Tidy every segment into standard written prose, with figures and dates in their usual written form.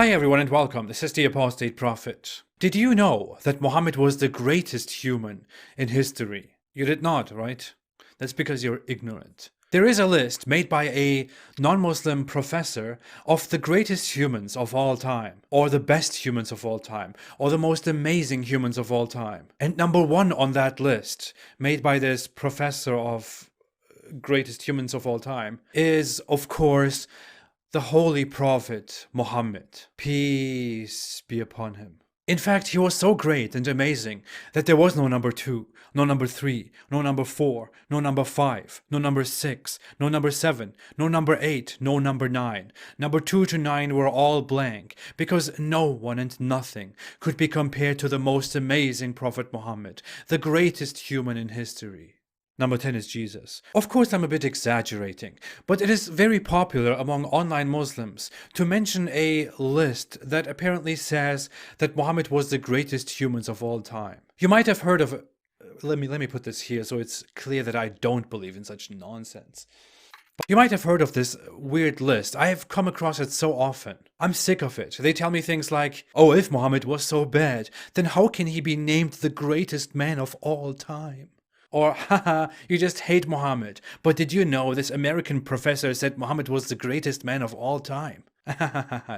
Hi everyone and welcome. This is the Apostate Prophet. Did you know that Muhammad was the greatest human in history? You did not, right? That's because you're ignorant. There is a list made by a non-Muslim professor of the greatest humans of all time, or the best humans of all time, or the most amazing humans of all time. And number one on that list, made by this professor of greatest humans of all time, is, of course, the Holy Prophet Muhammad. Peace be upon him. In fact, he was so great and amazing that there was no number 2, no number 3, no number 4, no number 5, no number 6, no number 7, no number 8, no number 9. Number 2 to 9 were all blank, because no one and nothing could be compared to the most amazing Prophet Muhammad, the greatest human in history. Number 10 is Jesus. Of course, I'm a bit exaggerating, but it is very popular among online Muslims to mention a list that apparently says that Muhammad was the greatest humans of all time. You might have heard of... Let me put this here so it's clear that I don't believe in such nonsense. You might have heard of this weird list. I have come across it so often. I'm sick of it. They tell me things like, oh, if Muhammad was so bad, then how can he be named the greatest man of all time? Or, haha, you just hate Muhammad. But did you know this American professor said Muhammad was the greatest man of all time?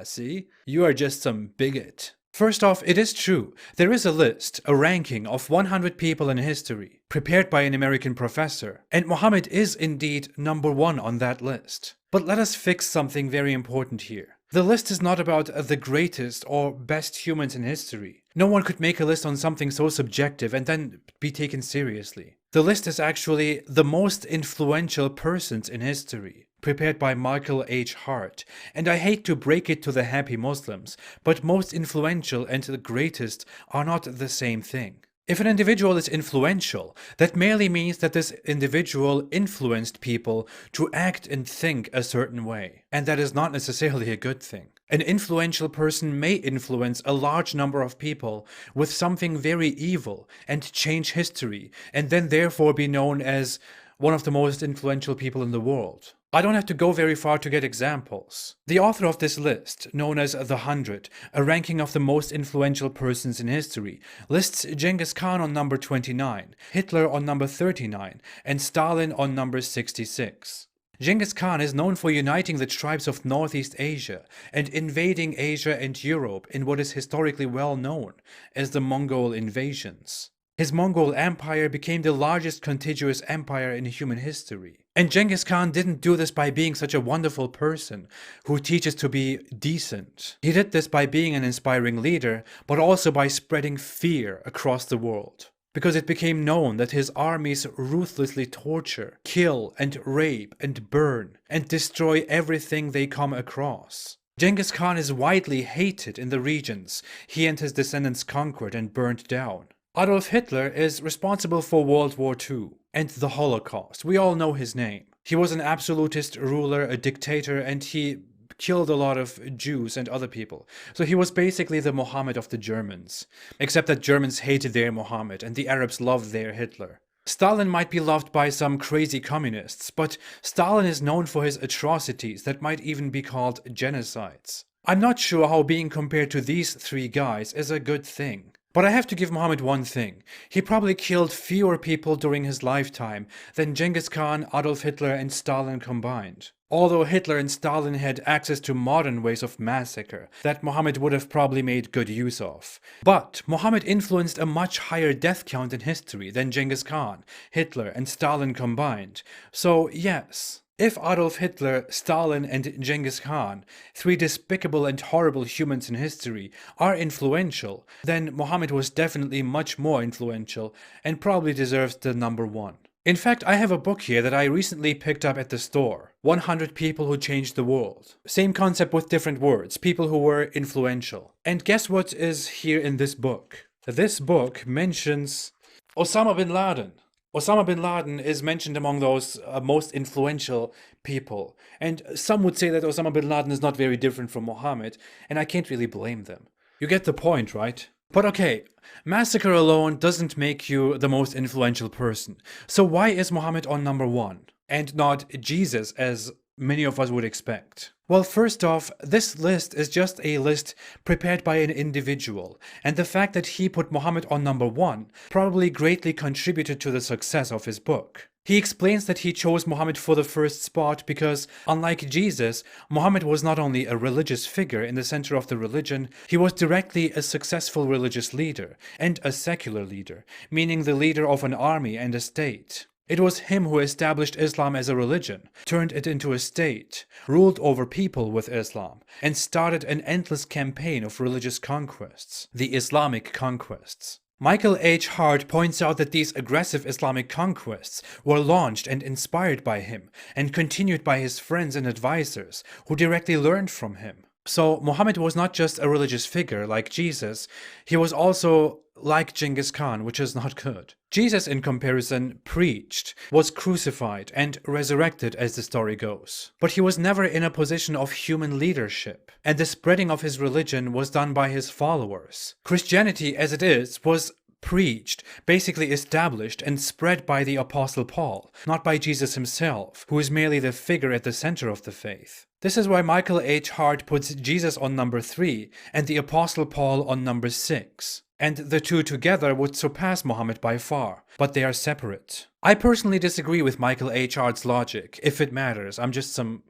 See? You are just some bigot. First off, it is true. There is a list, a ranking of 100 people in history, prepared by an American professor, and Muhammad is indeed number 1 on that list. But let us fix something very important here. The list is not about the greatest or best humans in history. No one could make a list on something so subjective and then be taken seriously. The list is actually the most influential persons in history, prepared by Michael H. Hart. And I hate to break it to the happy Muslims, but most influential and the greatest are not the same thing. If an individual is influential, that merely means that this individual influenced people to act and think a certain way, and that is not necessarily a good thing. An influential person may influence a large number of people with something very evil and change history, and then therefore be known as one of the most influential people in the world. I don't have to go very far to get examples. The author of this list, known as The 100, a ranking of the most influential persons in history, lists Genghis Khan on number 29, Hitler on number 39, and Stalin on number 66. Genghis Khan is known for uniting the tribes of Northeast Asia and invading Asia and Europe in what is historically well known as the Mongol invasions. His Mongol empire became the largest contiguous empire in human history. And Genghis Khan didn't do this by being such a wonderful person who teaches to be decent. He did this by being an inspiring leader, but also by spreading fear across the world. Because it became known that his armies ruthlessly torture, kill and rape and burn and destroy everything they come across. Genghis Khan is widely hated in the regions he and his descendants conquered and burned down. Adolf Hitler is responsible for World War II and the Holocaust. We all know his name. He was an absolutist ruler, a dictator, and he killed a lot of Jews and other people. So he was basically the Muhammad of the Germans. Except that Germans hated their Muhammad and the Arabs loved their Hitler. Stalin might be loved by some crazy communists, but Stalin is known for his atrocities that might even be called genocides. I'm not sure how being compared to these 3 guys is a good thing. But I have to give Muhammad one thing. He probably killed fewer people during his lifetime than Genghis Khan, Adolf Hitler, and Stalin combined. Although Hitler and Stalin had access to modern ways of massacre that Muhammad would have probably made good use of. But Muhammad influenced a much higher death count in history than Genghis Khan, Hitler, and Stalin combined. So yes, if Adolf Hitler, Stalin, and Genghis Khan, 3 despicable and horrible humans in history, are influential, then Muhammad was definitely much more influential and probably deserves the number 1. In fact, I have a book here that I recently picked up at the store. 100 People Who Changed the World. Same concept with different words, people who were influential. And guess what is here in this book? This book mentions Osama bin Laden. Osama bin Laden is mentioned among those most influential people. And some would say that Osama bin Laden is not very different from Muhammad, and I can't really blame them. You get the point, right? But okay, massacre alone doesn't make you the most influential person. So why is Muhammad on number 1? And not Jesus, as many of us would expect? Well, first off, this list is just a list prepared by an individual, and the fact that he put Muhammad on number 1 probably greatly contributed to the success of his book. He explains that he chose Muhammad for the first spot because, unlike Jesus, Muhammad was not only a religious figure in the center of the religion, he was directly a successful religious leader and a secular leader, meaning the leader of an army and a state. It was him who established Islam as a religion, turned it into a state, ruled over people with Islam, and started an endless campaign of religious conquests, the Islamic conquests. Michael H. Hart points out that these aggressive Islamic conquests were launched and inspired by him, and continued by his friends and advisors, who directly learned from him. So Muhammad was not just a religious figure like Jesus, he was also like Genghis Khan, which is not good. Jesus, in comparison, preached, was crucified, and resurrected as the story goes. But he was never in a position of human leadership, and the spreading of his religion was done by his followers. Christianity, as it is, was preached, basically established and spread by the Apostle Paul, not by Jesus himself, who is merely the figure at the center of the faith. This is why Michael H. Hart puts Jesus on number 3 and the Apostle Paul on number 6. And the two together would surpass Muhammad by far, but they are separate. I personally disagree with Michael H. Hart's logic, if it matters. I'm just some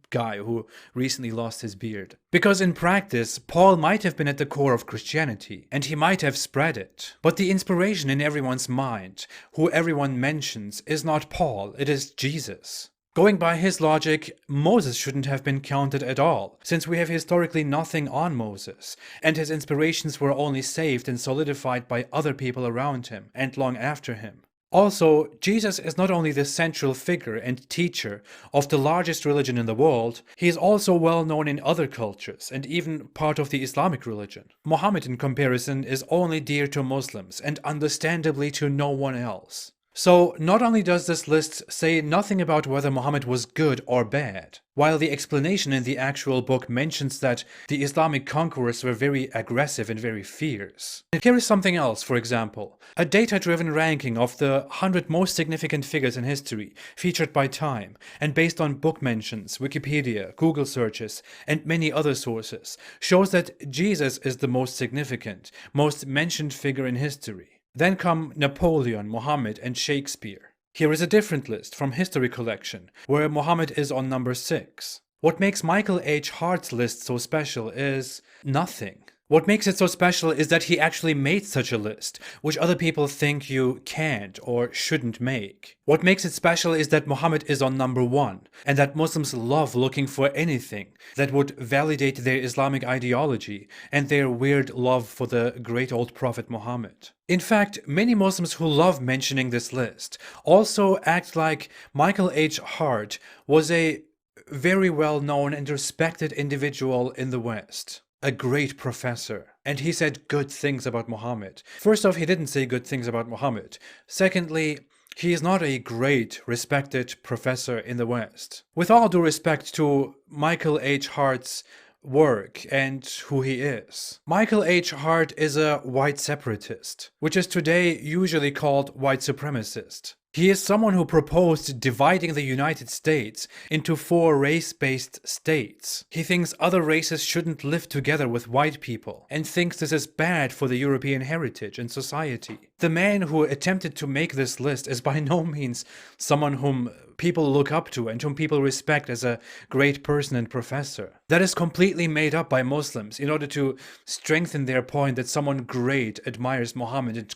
guy who recently lost his beard. Because in practice, Paul might have been at the core of Christianity, and he might have spread it. But the inspiration in everyone's mind, who everyone mentions, is not Paul, it is Jesus. Going by his logic, Moses shouldn't have been counted at all, since we have historically nothing on Moses, and his inspirations were only saved and solidified by other people around him, and long after him. Also, Jesus is not only the central figure and teacher of the largest religion in the world, he is also well known in other cultures, and even part of the Islamic religion. Muhammad, in comparison, is only dear to Muslims, and understandably to no one else. So, not only does this list say nothing about whether Muhammad was good or bad, while the explanation in the actual book mentions that the Islamic conquerors were very aggressive and very fierce. And here is something else, for example, a data-driven ranking of the 100 most significant figures in history, featured by Time, and based on book mentions, Wikipedia, Google searches, and many other sources, shows that Jesus is the most significant, most mentioned figure in history. Then come Napoleon, Muhammad, and Shakespeare. Here is a different list from History Collection, where Muhammad is on number 6. What makes Michael H. Hart's list so special is nothing. What makes it so special is that he actually made such a list, which other people think you can't or shouldn't make. What makes it special is that Muhammad is on number 1, and that Muslims love looking for anything that would validate their Islamic ideology and their weird love for the great old Prophet Muhammad. In fact, many Muslims who love mentioning this list also act like Michael H. Hart was a very well-known and respected individual in the West. A great professor, and he said good things about Muhammad. First off, he didn't say good things about Muhammad. Secondly, he is not a great, respected professor in the West. With all due respect to Michael H. Hart's work and who he is. Michael H. Hart is a white separatist, which is today usually called white supremacist. He is someone who proposed dividing the United States into 4 race-based states. He thinks other races shouldn't live together with white people, and thinks this is bad for the European heritage and society. The man who attempted to make this list is by no means someone whom people look up to and whom people respect as a great person and professor. That is completely made up by Muslims in order to strengthen their point that someone great admires Muhammad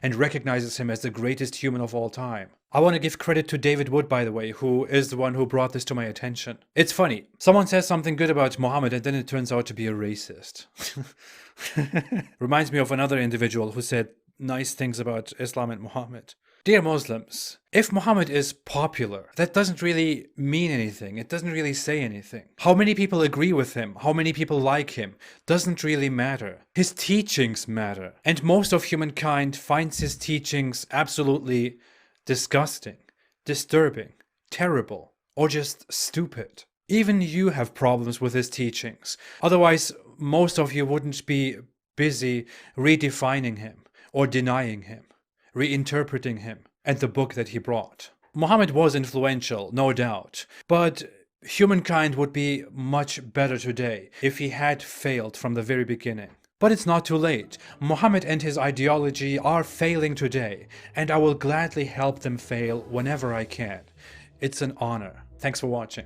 and recognizes him as the greatest human of all time. I want to give credit to David Wood, by the way, who is the one who brought this to my attention. It's funny. Someone says something good about Muhammad and then it turns out to be a racist. Reminds me of another individual who said nice things about Islam and Muhammad. Dear Muslims, if Muhammad is popular, that doesn't really mean anything. It doesn't really say anything. How many people agree with him, how many people like him, doesn't really matter. His teachings matter. And most of humankind finds his teachings absolutely disgusting, disturbing, terrible, or just stupid. Even you have problems with his teachings. Otherwise, most of you wouldn't be busy redefining him or denying him, reinterpreting him and the book that he brought. Muhammad was influential, no doubt, but Humankind would be much better today if he had failed from the very beginning. But it's not too late. Muhammad and his ideology are failing today, and I will gladly help them fail whenever I can. It's an honor. Thanks for watching.